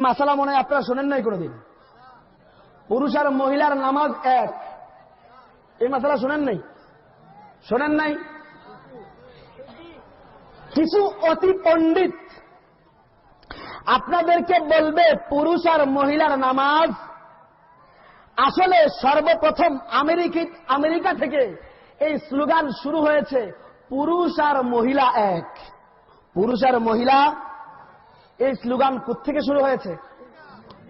মাসালা মনে হয় আপনারা শোনেন নাই কোনোদিন। পুরুষ আর মহিলার নামাজ এক, এই মাসালা শোনেন নাই? শোনেন নাই? কিছু অতি পণ্ডিত আপনাদেরকে বলবে পুরুষ আর মহিলার নামাজ আসলে সর্বপ্রথম আমেরিকা থেকে এই স্লোগান শুরু হয়েছে, পুরুষ আর মহিলা এক। পুরুষ আর মহিলা এই স্লোগান কোত্থেকে শুরু হয়েছে?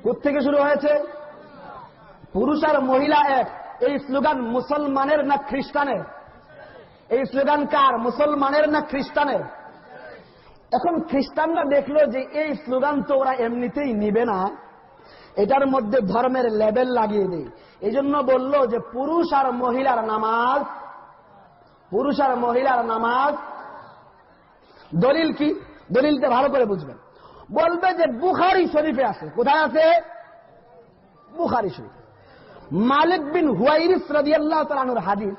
কোত্থেকে শুরু হয়েছে? পুরুষ আর মহিলা এক এই স্লোগান মুসলমানের না খ্রিস্টানের? এই স্লোগান কার? মুসলমানের না খ্রিস্টানের? এখন খ্রিস্টানরা দেখলো যে এই স্লোগান তো ওরা এমনিতেই নিবে না, এটার মধ্যে ধর্মের লেবেল লাগিয়ে দেয়। এই জন্য বলল যে পুরুষ আর মহিলার নামাজ, পুরুষ আর মহিলার নামাজ। দলিল কি? দলিলটা ভালো করে বুঝবেন। বলবে যে বুখারী শরীফে আছে। কোথায় আছে? বুখারী শরীফ। মালিক বিন হুয়াইরিস রাদিয়াল্লাহু তাআলা আনহুর হাদিস।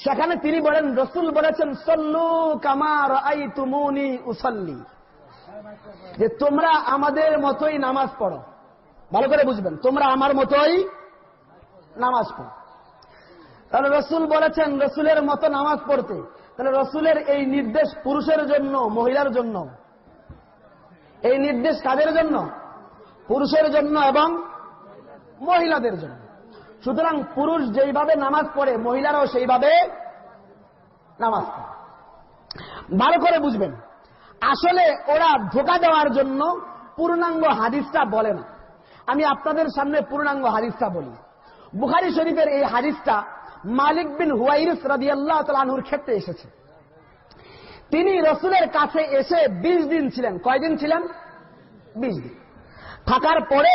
সেখানে তিনি বলেন, রাসূল বলেছেন, সল্লু কামা রাআইতুমুনি উসাল্লি, যে তোমরা আমাদের মতোই নামাজ পড়ো। ভালো করে বুঝবেন, তোমরা আমার মতোই নামাজ পড়ো। তাহলে রাসূল বলেছেন রাসূলের মতো নামাজ পড়তে, তাহলে রাসূলের এই নির্দেশ পুরুষের জন্য, মহিলার জন্য? এই নির্দেশ কাদের জন্য? পুরুষের জন্য এবং মহিলাদের জন্য। সুতরাং পুরুষ যেইভাবে নামাজ পড়ে মহিলারাও সেইভাবে নামাজ পড়ে। ভালো করে বুঝবেন, আসলে ওরা ধোঁকা দেওয়ার জন্য পূর্ণাঙ্গ হাদিসটা বলে না। আমি আপনাদের সামনে পূর্ণাঙ্গ হাদিসটা বলি। বুখারী শরীফের এই হাদিসটা মালিক বিন হুয়াইরিস রাদিয়াল্লাহু তাআলা আনহুর ক্ষেত্রে এসেছে। তিনি রাসূলের কাছে এসে 20 দিন ছিলেন। কয়দিন ছিলেন? 20 দিন থাকার পরে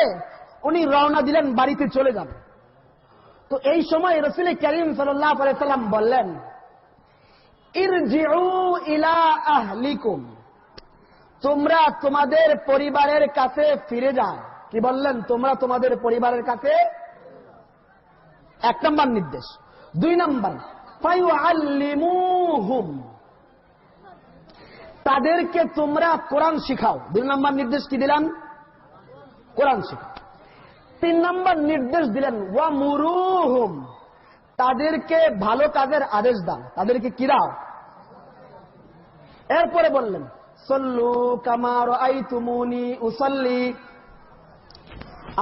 উনি রওনা দিলেন, বাড়িতে চলে যাবেন। তো এই সময় রাসূল কারীম সাল্লাল্লাহু আলাইহি ওয়াসাল্লাম বললেন, ইরজিউ ইলা আহলিকুম, তোমরা তোমাদের পরিবারের কাছে ফিরে যাও। কি বললেন? তোমরা তোমাদের পরিবারের কাছে। 1 নম্বর নির্দেশ। 2 নম্বর, ফায়ুআল্লিমুহুম, তাদেরকে তোমরা কোরআন শিখাও। 2 নম্বর নির্দেশ কি দিলেন? কোরআন শিখাও। 3 নম্বর নির্দেশ দিলেন, ওয়ামুরুহুম, তাদেরকে ভালো কাজের আদেশ দাও। তাদেরকে কি দাও? এরপরে বললেন, সল্লু কামা রাআইতুমুনি উসাল্লি,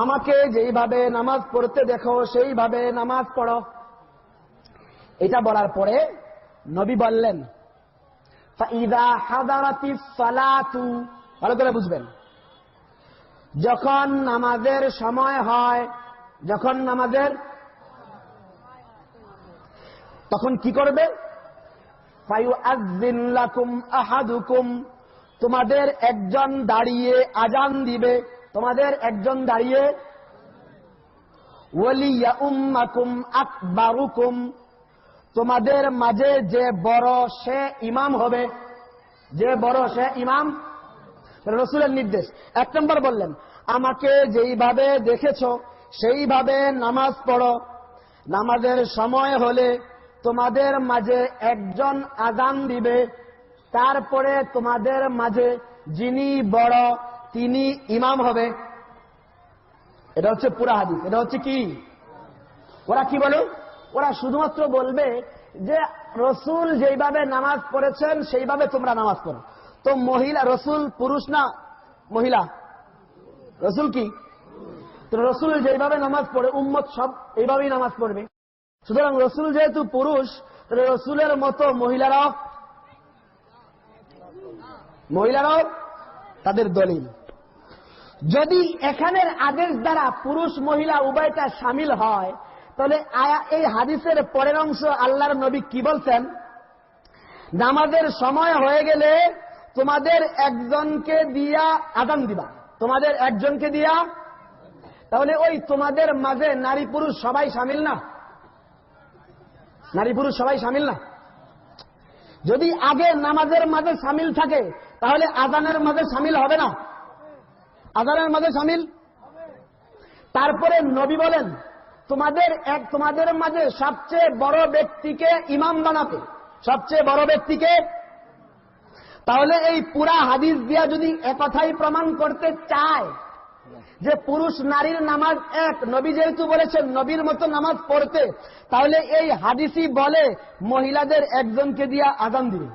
আমাকে যেইভাবে নামাজ পড়তে দেখো সেইভাবে নামাজ পড়ো। এটা বলার পরে নবী বললেন, ফাইদা হাদারাতিস সালাতু, ভালো করে বুঝবেন, যখন নামাজের সময় হয়, যখন নামাজের, তখন কি করবে? ফায়ুআযযিন লাকুম আহাদুকুম, তোমাদের একজন দাঁড়িয়ে আজান দিবে। তোমাদের একজন দাঁড়িয়ে, ওয়ালিয়া উম্মাকুম আকবারুকুম, তোমাদের মাঝে যে বড় সে ইমাম হবে। যে বড় সে ইমাম। রাসূলের নির্দেশ। 1 নম্বর বললেন, আমাকে যেইভাবে দেখেছো সেইভাবে নামাজ পড়ো। নামাজের সময় হলে তোমাদের মাঝে একজন আযান দিবে, তারপরে তোমাদের মাঝে যিনি বড় তিনি ইমাম হবে। এটা হচ্ছে পুরা হাদিস। এটা হচ্ছে কি? ওরা কি বলে? ওরা শুধুমাত্র বলবে যে রাসূল যেইভাবে নামাজ পড়েছেন সেইভাবে তোমরা নামাজ পড়ো। তো মহিলা, রাসূল পুরুষ না মহিলা? রাসূল কি? তো রাসূল যেইভাবে নামাজ পড়ে উম্মত সব এইভাবেই নামাজ পড়বে। সুতরাং রাসূল যেহেতু পুরুষ, তাহলে রাসূলের মতো মহিলারাও তাদের দলিল। যদি এখানের আদেশ দ্বারা পুরুষ মহিলা উভয়টা শামিল হয়, তাহলে এই হাদিসের পরের অংশ আল্লাহর নবী কি বলছেন? নামাজের সময় হয়ে গেলে তোমাদের একজনকে দিয়া আযান দিবা। তোমাদের একজনকে দিয়া, তাহলে ওই তোমাদের মাঝে নারী পুরুষ সবাই শামিল না? নারী পুরুষ সবাই শামিল না? যদি আগে নামাজের মাঝে শামিল থাকে তাহলে আযানের মাঝে শামিল হবে না? আযানের মাঝে শামিল। তারপরে নবী বলেন তোমাদের মাঝে সবচেয়ে বড় ব্যক্তিকে ইমাম বানাবে, সবচেয়ে বড় ব্যক্তিকে। তাহলে এই পুরা হাদিস দিয়া যদি একথাই প্রমাণ করতে চায় যে পুরুষ নারীর নামাজ এক, নবী যেহেতু বলেছেন নবীর মতো নামাজ পড়তে, তাহলে এই হাদিসই বলে মহিলাদের একজনকে দিয়া আযান দিবে।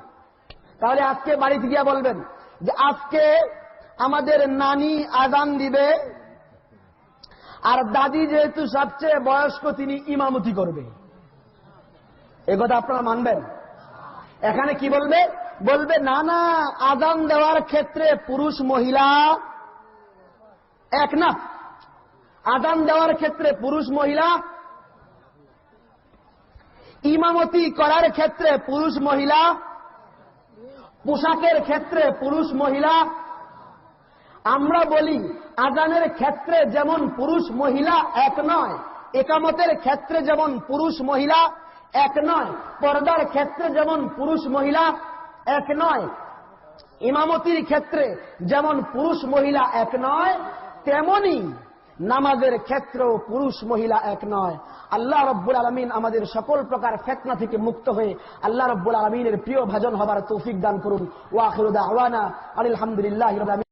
তাহলে আজকে বাড়িতে গিয়া বলবেন যে আজকে আমাদের নানি আযান দিবে, আর দাদি যেহেতু সবচেয়ে বয়স্ক তিনি ইমামতি করবে। এ কথা আপনারা মানবেন? এখানে কি বলবে? বলবে না না, আযান দেওয়ার ক্ষেত্রে পুরুষ মহিলা এক না, আযান দেওয়ার ক্ষেত্রে পুরুষ মহিলা, ইমামতি করার ক্ষেত্রে পুরুষ মহিলা, পোশাকের ক্ষেত্রে পুরুষ মহিলা। আমরা বলি আযানের ক্ষেত্রে যেমন পুরুষ মহিলা এক নয়, ইকামতের ক্ষেত্রে যেমন পুরুষ মহিলা এক নয়, পর্দার ক্ষেত্রে যেমন পুরুষ মহিলা এক নয়, ইমামতির ক্ষেত্রে যেমন পুরুষ মহিলা এক নয়, তেমনি নামাজের ক্ষেত্রেও পুরুষ মহিলা এক নয়। আল্লাহ রাব্বুল আলামিন আমাদের সকল প্রকার ফিতনা থেকে মুক্ত হয়ে আল্লাহ রাব্বুল আলামিনের প্রিয় ভাজন হবার তৌফিক দান করুন। ওয়া আখিরু দাওয়ানা আলহামদুলিল্লাহি রাব্বিল আলামিন।